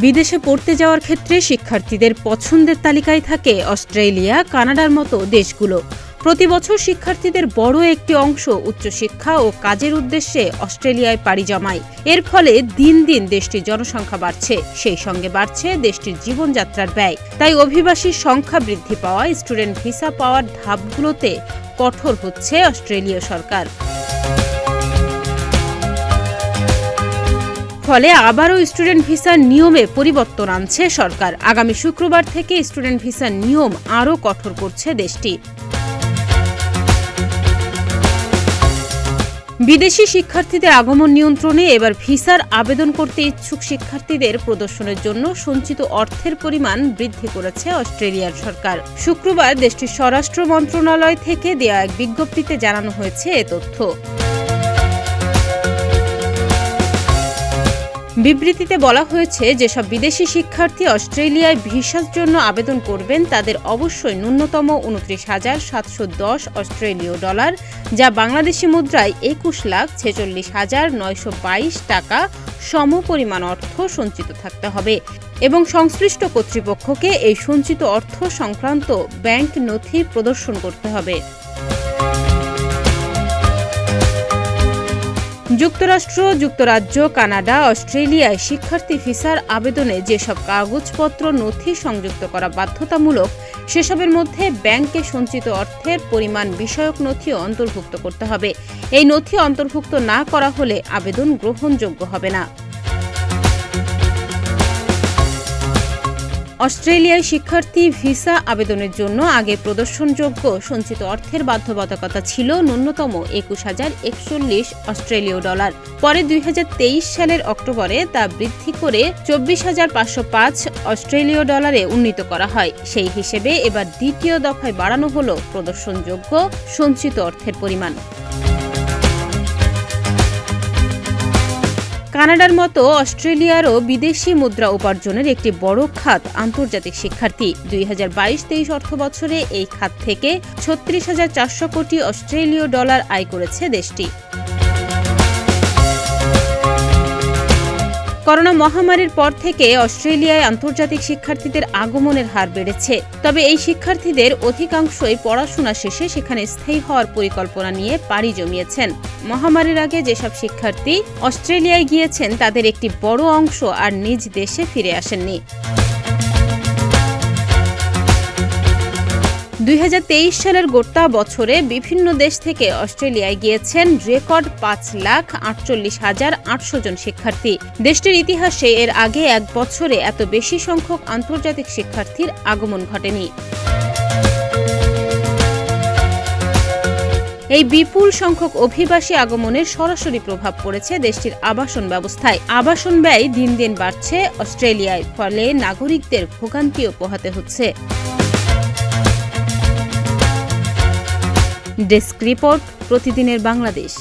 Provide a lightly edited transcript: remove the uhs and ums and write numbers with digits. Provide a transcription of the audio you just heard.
বিদেশে পড়তে যাওয়ার ক্ষেত্রে শিক্ষার্থীদের পছন্দের তালিকায় থাকে অস্ট্রেলিয়া, কানাডার মতো দেশগুলো। প্রতি বছর শিক্ষার্থীদের বড় একটি অংশ উচ্চশিক্ষা ও কাজের উদ্দেশ্যে অস্ট্রেলিয়ায় পাড়ি জমায়। এর ফলে দিন দিন দেশটির জনসংখ্যা বাড়ছে, সেই সঙ্গে বাড়ছে দেশটির জীবনযাত্রার ব্যয়। তাই অভিবাসীর সংখ্যা বৃদ্ধি পাওয়া, স্টুডেন্ট ভিসা পাওয়ার ধাপগুলোতে কঠোর হচ্ছে অস্ট্রেলীয় সরকার। ফলে আবারও স্টুডেন্ট ভিসার নিয়মে পরিবর্তন আনছে সরকার। আগামী শুক্রবার থেকে স্টুডেন্ট ভিসার নিয়ম আরও কঠোর করছে দেশটি। বিদেশি শিক্ষার্থীদের আগমন নিয়ন্ত্রণে এবার ভিসার আবেদন করতে ইচ্ছুক শিক্ষার্থীদের প্রদর্শনের জন্য সঞ্চিত অর্থের পরিমাণ বৃদ্ধি করেছে অস্ট্রেলিয়ার সরকার। শুক্রবার দেশটির স্বরাষ্ট্র মন্ত্রণালয় থেকে দেয়া এক বিজ্ঞপ্তিতে জানানো হয়েছে এ তথ্য। বিবৃতিতে বলা হয়েছে, যেসব বিদেশি শিক্ষার্থী অস্ট্রেলিয়ায় ভিসার জন্য আবেদন করবেন তাদের অবশ্যই ন্যূনতম ২৯,৭১০ অস্ট্রেলীয় ডলার, যা বাংলাদেশি মুদ্রায় ২১,৪৬,৯২২ টাকা সমপরিমাণ অর্থ সঞ্চিত থাকতে হবে এবং সংশ্লিষ্ট কর্তৃপক্ষকে এই সঞ্চিত অর্থ সংক্রান্ত ব্যাংক নথি প্রদর্শন করতে হবে। যুক্তরাষ্ট্র, যুক্তরাজ্য, কানাডা, অস্ট্রেলিয়ায় শিক্ষার্থী ভিসার আবেদনে যেসব কাগজপত্র নথি সংযুক্ত করা বাধ্যতামূলক, সেসবের মধ্যে ব্যাংকে সঞ্চিত অর্থের পরিমাণ বিষয়ক নথিও অন্তর্ভুক্ত করতে হবে। এই নথি অন্তর্ভুক্ত না করা হলে আবেদন গ্রহণযোগ্য হবে না। অস্ট্রেলিয়ায় শিক্ষার্থী ভিসা আবেদনের জন্য আগে প্রদর্শনযোগ্য সঞ্চিত অর্থের বাধ্যবাধকতা ছিল ন্যূনতম ২১,০৪১ অস্ট্রেলীয় ডলার। পরে ২০২৩ সালের অক্টোবরে তা বৃদ্ধি করে ২৪,৫০৫ অস্ট্রেলীয় ডলারে উন্নীত করা হয়। সেই হিসেবে এবার দ্বিতীয় দফায় বাড়ানো হল প্রদর্শনযোগ্য সঞ্চিত অর্থের পরিমাণ। কানাডার মতো অস্ট্রেলিয়ারও বিদেশি মুদ্রা উপার্জনের একটি বড় খাত আন্তর্জাতিক শিক্ষার্থী। ২০২২-২৩ অর্থবছরে এই খাত থেকে ৩৬,৪০০ কোটি অস্ট্রেলীয় ডলার আয় করেছে দেশটি। করোনা মহামারীর পর থেকে অস্ট্রেলিয়ায় আন্তর্জাতিক শিক্ষার্থীদের আগমনের হার বেড়েছে। তবে এই শিক্ষার্থীদের অধিকাংশই পড়াশোনা শেষে সেখানে স্থায়ী হওয়ার পরিকল্পনা নিয়ে পাড়ি জমিয়েছেন। মহামারীর আগে যেসব শিক্ষার্থী অস্ট্রেলিয়ায় গিয়েছেন তাদের একটি বড় অংশ আর নিজ দেশে ফিরে আসেননি। ২০২৩ সালের গোটা বছরে বিভিন্ন দেশ থেকে অস্ট্রেলিয়ায় গিয়েছেন রেকর্ড ৫,৪৮,৮০০ জন শিক্ষার্থী। দেশটির ইতিহাসে এর আগে এক বছরে এত বেশি সংখ্যক আন্তর্জাতিক শিক্ষার্থীর আগমন ঘটেনি। এই বিপুল সংখ্যক অভিবাসী আগমনের সরাসরি প্রভাব পড়েছে দেশটির আবাসন ব্যবস্থায়। আবাসন ব্যয় দিন দিন বাড়ছে অস্ট্রেলিয়ায়, ফলে নাগরিকদের ভোগান্তিও পোহাতে হচ্ছে। ডেস্ক রিপোর্ট, প্রতিদিনের বাংলাদেশ।